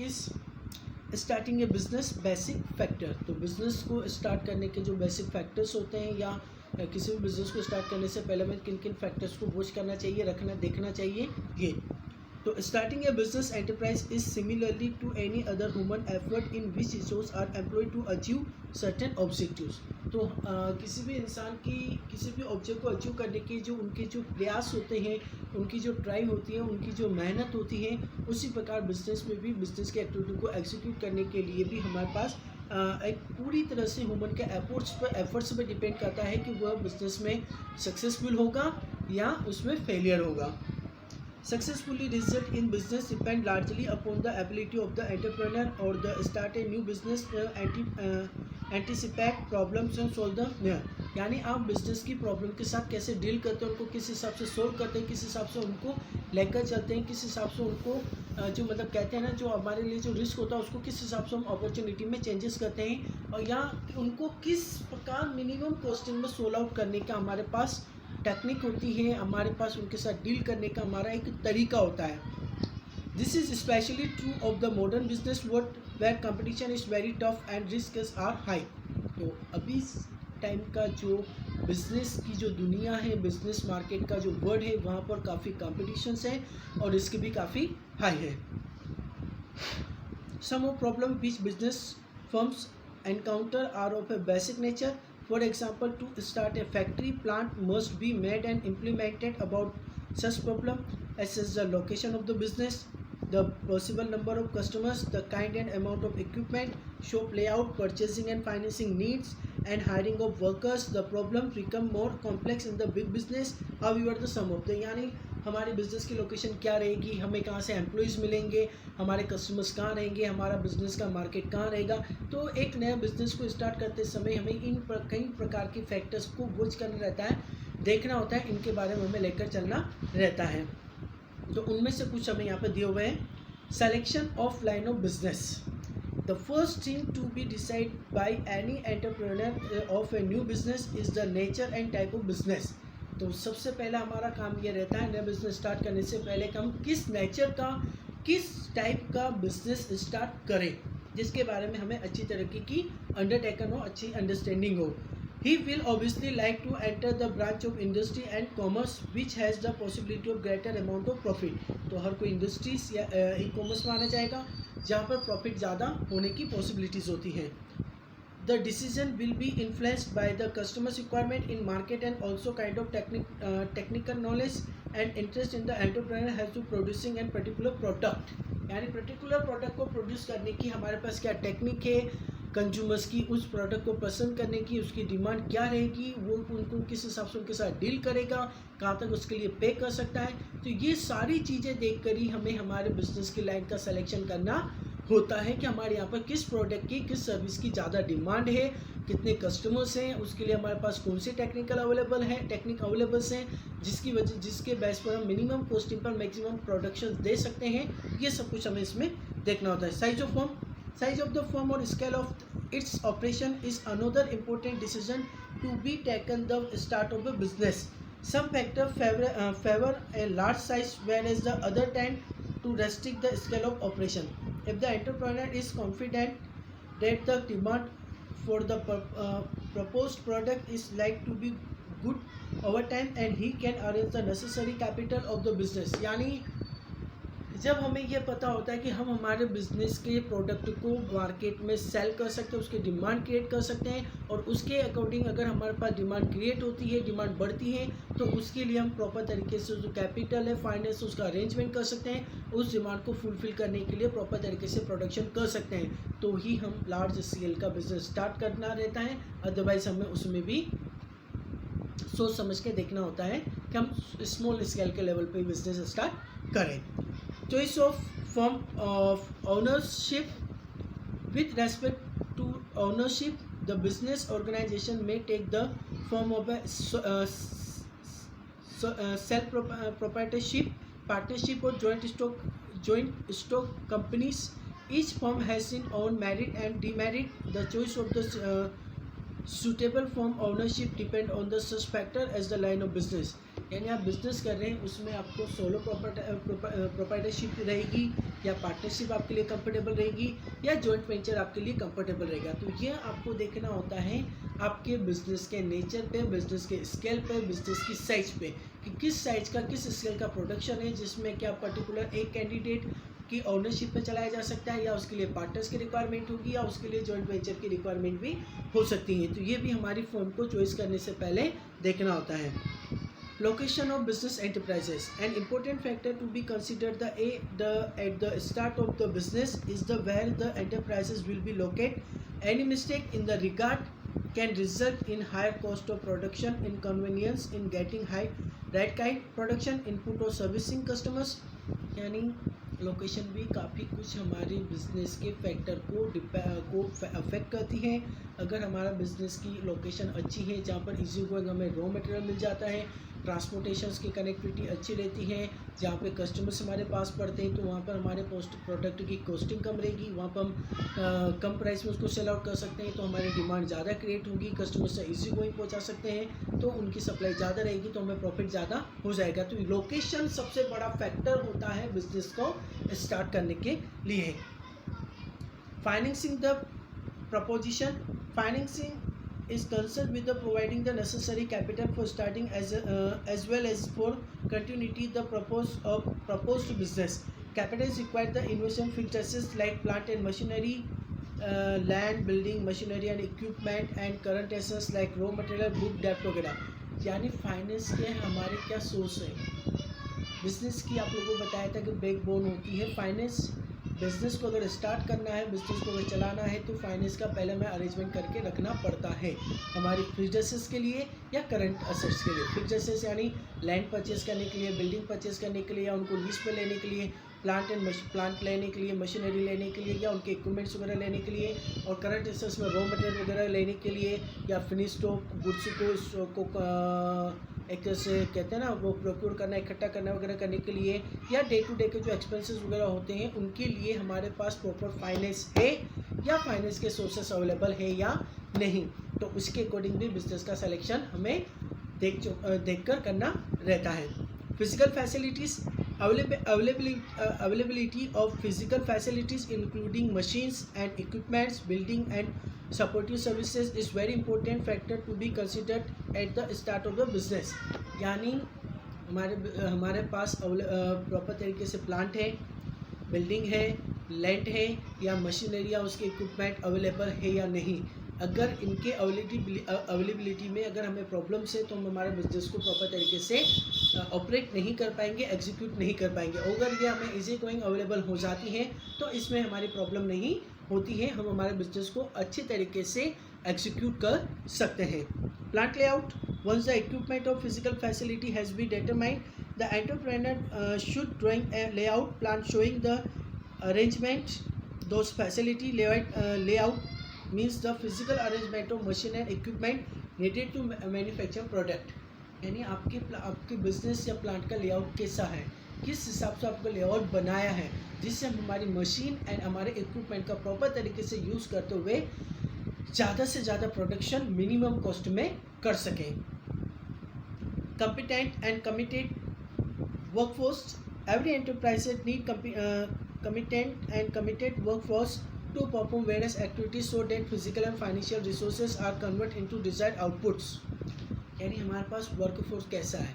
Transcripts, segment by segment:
Is starting a business basic factor. तो business को start करने के जो बेसिक फैक्टर्स होते हैं या किसी भी बिजनेस को स्टार्ट करने से पहले हमें किन किन फैक्टर्स को वॉच करना चाहिए, रखना देखना चाहिए ये। तो starting a business enterprise is similarly to any other human effort in which resource are employed to achieve certain objectives. तो किसी भी इंसान की किसी भी ऑब्जेक्ट को अचीव करने के जो उनके जो प्रयास होते हैं, उनकी जो ट्राई होती है, उनकी जो मेहनत होती है, उसी प्रकार बिजनेस में भी बिजनेस के एक्टिविटी को एग्जीक्यूट करने के लिए भी हमारे पास एक पूरी तरह से ह्यूमन के एफर्ट्स पर डिपेंड करता है कि वह बिजनेस में सक्सेसफुल होगा या उसमें फेलियर होगा। Successfully result in business depend largely upon the ability of the entrepreneur or the start a new business anticipate problems and solve them। यानी आप बिजनेस की प्रॉब्लम के साथ कैसे डील करते हैं, उनको किस हिसाब से सोल्व करते हैं, किस हिसाब से उनको लेकर चलते हैं, किस हिसाब से उनको जो मतलब कहते हैं ना, जो हमारे लिए जो रिस्क होता है उसको किस हिसाब से हम अपॉर्चुनिटी में चेंजेस करते हैं, और या उनको किस प्रकार मिनिमम कॉस्टिंग में सोल्व आउट करने का हमारे पास टेक्निक होती है, हमारे पास उनके साथ डील करने का हमारा एक तरीका होता है। This is specially true of the modern business world where competition is very tough and risk are high. तो अभी टाइम का जो बिजनेस की जो दुनिया है, बिजनेस मार्केट का जो वर्ल्ड है, वहाँ पर काफ़ी कॉम्पिटिशन्स है और रिस्क भी काफ़ी हाई है। Some of problem which business firms encounter are of a basic nature. For example, to start a factory, plant must be made and implemented about such problem as is the location of the business, the possible number of customers, the kind and amount of equipment, shop layout, purchasing and financing needs, and hiring of workers. The problem become more complex in the big business. However, the sum of the यानी हमारे business की location क्या रहेगी, हमें कहाँ से employees मिलेंगे, हमारे कस्टमर्स कहाँ रहेंगे, हमारा बिज़नेस का मार्केट कहाँ रहेगा। तो एक नया बिज़नेस को स्टार्ट करते समय हमें कई प्रकार के फैक्टर्स को वॉच करना रहता है, देखना होता है, इनके बारे में हमें लेकर चलना रहता है। तो उनमें से कुछ हमें यहाँ पर दिए हुए हैं। Selection of line of business. The first thing to be decided by any entrepreneur of a new business is the nature and type of business। तो सबसे पहला हमारा काम ये रहता है नया बिजनेस स्टार्ट करने से पहले कि हम किस नेचर का, किस टाइप का बिजनेस स्टार्ट करें, जिसके बारे में हमें अच्छी तरीके की अंडरटेकन हो, अच्छी अंडरस्टैंडिंग हो। He will obviously like to enter the branch of industry and commerce which has the possibility of greater amount of profit। तो हर कोई इंडस्ट्रीज या ई कॉमर्स में आना चाहेगा जहाँ पर प्रॉफिट ज़्यादा होने की पॉसिबिलिटीज़ होती हैं। The decision will be influenced by the customer's requirement in market and also kind of technical knowledge and interest in the entrepreneur has to producing and particular product। यानी पर्टिकुलर प्रोडक्ट को produce करने की हमारे पास क्या technique है, consumers की उस product को पसंद करने की उसकी डिमांड क्या रहेगी, वो उनको किस हिसाब से उनके साथ डील करेगा, कहाँ तक उसके लिए पे कर सकता है। तो ये सारी चीज़ें देख कर ही हमें हमारे बिजनेस की लाइन का सिलेक्शन करना होता है कि हमारे यहाँ पर किस प्रोडक्ट की, किस सर्विस की ज़्यादा डिमांड है, कितने कस्टमर्स हैं, उसके लिए हमारे पास कौन सी टेक्निक अवेलेबल्स हैं, जिसके बेस पर हम मिनिमम कॉस्टिंग पर मैक्सिमम प्रोडक्शन दे सकते हैं। ये सब कुछ हमें इसमें देखना होता है। साइज ऑफ द फर्म और scale of its operation is another important decision to be taken the start of the business. Some factor favour a large size whereas the other tend to restrict the scale of operation। If the entrepreneur is confident that the demand for the proposed product is like to be good over time and he can arrange the necessary capital of the business। यानी जब हमें यह पता होता है कि हम हमारे बिजनेस के प्रोडक्ट को मार्केट में सेल कर सकते हैं, उसकी डिमांड क्रिएट कर सकते हैं, और उसके अकॉर्डिंग अगर हमारे पास डिमांड क्रिएट होती है, डिमांड बढ़ती है, तो उसके लिए हम प्रॉपर तरीके से जो कैपिटल है, फाइनेंस, उसका अरेंजमेंट कर सकते हैं, उस डिमांड को फुलफिल करने के लिए प्रॉपर तरीके से प्रोडक्शन कर सकते हैं, तो ही हम लार्ज स्केल का बिजनेस स्टार्ट करना रहता है। अदरवाइज हमें उसमें भी सोच समझ के देखना होता है कि हम स्मॉल स्केल के लेवल पे बिजनेस स्टार्ट करें। Choice of form of ownership। With respect to ownership, the business organization may take the form of a self proprietorship, partnership or joint stock companies। Each firm has its own merit and demerit। The choice of the suitable form ownership depend on the such factor as the line of business। यानी आप business कर रहे हैं उसमें आपको solo proprietorship रहेगी या partnership आपके लिए कंफर्टेबल रहेगी या जॉइंट वेंचर आपके लिए कंफर्टेबल रहेगा। तो ये आपको देखना होता है आपके बिजनेस के नेचर पे, बिजनेस के स्केल पे, बिजनेस की साइज पे, कि किस साइज का किस स्केल का प्रोडक्शन है, जिसमें क्या पर्टिकुलर एक कैंडिडेट की ओनरशिप पे चलाया जा सकता है या उसके लिए पार्टनर्स की रिक्वायरमेंट होगी या उसके लिए जॉइंट वेंचर की रिक्वायरमेंट भी हो सकती है। तो ये भी हमारी फर्म को चॉइस करने से पहले देखना होता है। Location of business enterprises. An important factor to be considered at the start of the business is the where the enterprises will be located. Any mistake in the regard can result in higher cost of production, inconvenience in getting right kind production, input or servicing customers. यानी location भी काफ़ी कुछ हमारे business के factor को affect करती है। अगर हमारा बिजनेस की लोकेशन अच्छी है जहाँ पर इजी गोइंग हमें रॉ मटेरियल मिल जाता है, ट्रांसपोर्टेशंस की कनेक्टिविटी अच्छी रहती है, जहाँ पे कस्टमर्स हमारे पास पड़ते हैं, तो वहाँ पर हमारे प्रोडक्ट की कॉस्टिंग कम रहेगी, वहाँ पर हम कम प्राइस में उसको सेल आउट कर सकते हैं, तो हमारी डिमांड ज़्यादा क्रिएट होगी, कस्टमर से इजी गोइंग पहुँचा सकते हैं, तो उनकी सप्लाई ज़्यादा रहेगी, तो हमें प्रॉफिट ज़्यादा हो जाएगा। तो लोकेशन सबसे बड़ा फैक्टर होता है बिजनेस को स्टार्ट करने के लिए। Financing the preposition. Financing is concerned with the providing the necessary capital for starting as well as for continuity the proposed business. Capital is required the investment fixed assets like plant and machinery, land, building, machinery and equipment, and current assets like raw material, book, debt वगैरह। यानी finance के हमारे क्या source है business की, आप लोगों को बताया था कि बैकबोन होती है फाइनेंस। बिज़नेस को अगर स्टार्ट करना है, बिज़नेस को अगर चलाना है, तो फाइनेंस का पहले हमें अरेंजमेंट करके रखना पड़ता है हमारी फिक्स्ड एसेट्स के लिए या करंट एसेट्स के लिए। फिक्स्ड एसेट्स यानी लैंड परचेस करने के लिए, बिल्डिंग परचेस करने के लिए या उनको लीज पर लेने के लिए, प्लांट लेने के लिए, मशीनरी लेने के लिए या उनके इक्विपमेंट्स वगैरह लेने के लिए, और करंट एसेट्स में रॉ मटेरियल वगैरह लेने के लिए या फिनिश स्टॉक गुड्स को एक तरह से कहते हैं ना वो प्रोक्योर करना, इकट्ठा करना वगैरह करने के लिए, या डे टू डे के जो एक्सपेंसेस वगैरह होते हैं उनके लिए हमारे पास प्रॉपर फाइनेंस है या फाइनेंस के सोर्सेस अवेलेबल है या नहीं। तो उसके अकॉर्डिंग भी बिजनेस का सिलेक्शन हमें देख कर करना रहता है। Physical facilities. Availability of physical facilities including machines and equipments, building and supportive services is very important factor to be considered at the start of the business. यानी हमारे पास प्रॉपर तरीके से प्लांट है, बिल्डिंग है, लैंड है या machinery या उसके इक्विपमेंट अवेलेबल है या नहीं। अगर इनके अवेलेबिलिटी में अगर हमें प्रॉब्लम्स है तो हम हमारे बिजनेस को प्रॉपर तरीके से ऑपरेट नहीं कर पाएंगे, एग्जीक्यूट नहीं कर पाएंगे। अगर ये हमें इजी गोइंग अवेलेबल हो जाती हैं तो इसमें हमारी प्रॉब्लम नहीं होती है, हम हमारे बिजनेस को अच्छी तरीके से एग्जीक्यूट कर सकते हैं। Plant layout. Once the equipment of physical facility has been determined, the entrepreneur should drawing a layout plan showing the arrangement those facility. Layout means the physical arrangement of machine and equipment needed to manufacture product। यानी आपके business या plant का layout कैसा है, किस हिसाब से आपका लेआउट बनाया है, जिससे हम हमारी मशीन एंड हमारे इक्विपमेंट का प्रॉपर तरीके से यूज़ करते हुए ज़्यादा से ज़्यादा प्रोडक्शन मिनिमम कॉस्ट में कर सकें। competent and committed workforce। Every enterprise need competent and committed workforce to perform various activities so that physical and financial resources are converted into desired outputs। यानी हमारे पास वर्कफोर्स कैसा है,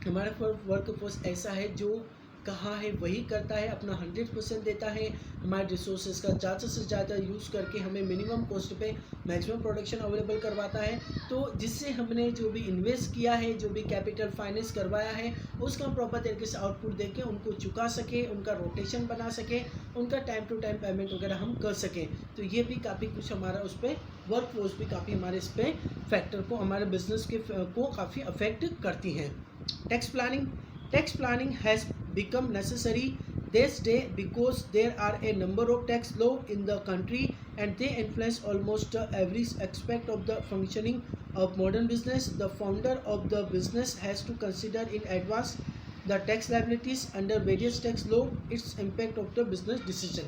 हमारे पास वर्कफोर्स ऐसा है जो कहा है वही करता है, अपना 100% देता है, हमारे रिसोर्सेज का ज़्यादा से ज़्यादा यूज़ करके हमें मिनिमम कॉस्ट पे मैक्सिमम प्रोडक्शन अवेलेबल करवाता है। तो जिससे हमने जो भी इन्वेस्ट किया है, जो भी कैपिटल फाइनेंस करवाया है, उसका प्रॉपर तरीके से आउटपुट देके उनको चुका सके, उनका रोटेशन बना सके, उनका टाइम टू टाइम पेमेंट वगैरह हम कर सकें। तो ये भी काफ़ी कुछ हमारा उस पर वर्कफोर्स भी काफ़ी हमारे इस पर फैक्टर को, हमारे बिजनेस के को काफ़ी अफेक्ट करती हैं। Tax planning. Tax planning has become necessary this day because there are a number of tax laws in the country and they influence almost every aspect of the functioning of modern business. The founder of the business has to consider in advance the tax liabilities under various tax law, its impact of the business decision।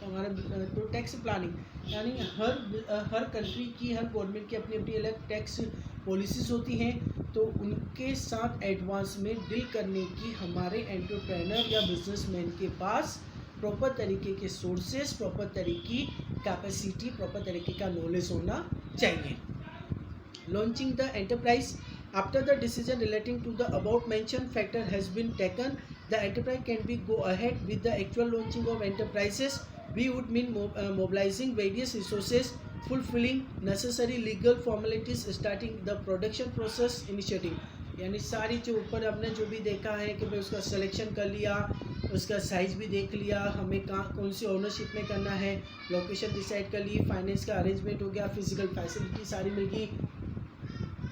हमारा तो tax planning यानी हर country की, हर government की अपनी अपनी अलग tax policies होती हैं, तो उनके साथ एडवांस में डील करने की हमारे एंटरप्रेन्योर या बिजनेसमैन के पास प्रॉपर तरीके के सोर्सेस, प्रॉपर तरीके की कैपेसिटी, प्रॉपर तरीके का नॉलेज होना चाहिए। Launching the enterprise after the decision relating to the about mention factor has been taken, the enterprise can be go ahead with the actual launching of enterprises. We would mean mobilizing various resources, fulfilling necessary legal formalities, starting the production process, initiating। यानी सारी जो ऊपर हमने जो भी देखा है कि भाई उसका सिलेक्शन कर लिया, उसका साइज़ भी देख लिया, हमें कहाँ कौन सी ओनरशिप में करना है, लोकेशन डिसाइड कर ली, फाइनेंस का अरेंजमेंट हो गया, फिजिकल फैसिलिटी सारी मिल गई,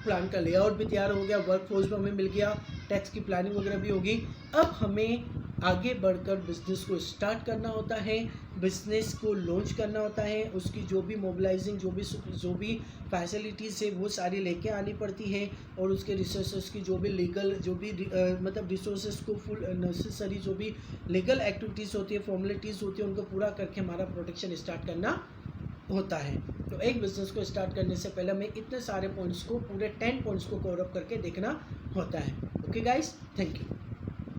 प्लान का लेआउट भी तैयार हो गया, वर्क फोर्स भी हमें मिल गया, टैक्स की प्लानिंग वगैरह भी होगी। अब हमें आगे बढ़कर बिज़नेस को स्टार्ट करना होता है, बिज़नेस को लॉन्च करना होता है, उसकी जो भी मोबिलाइजिंग जो भी फैसिलिटीज़ है वो सारी लेके आनी पड़ती है, और उसके रिसोर्सेज की जो भी लीगल जो भी मतलब रिसोर्सेज को फुल नेसेसरी जो भी लीगल एक्टिविटीज़ होती है, फॉर्मेलिटीज़ होती है, उनको पूरा करके हमारा प्रोडक्शन स्टार्ट करना होता है। तो एक बिज़नेस को स्टार्ट करने से पहले हमें इतने सारे पॉइंट्स को, पूरे 10 पॉइंट्स को कवर अप करके देखना होता है। Okay guys, thank you.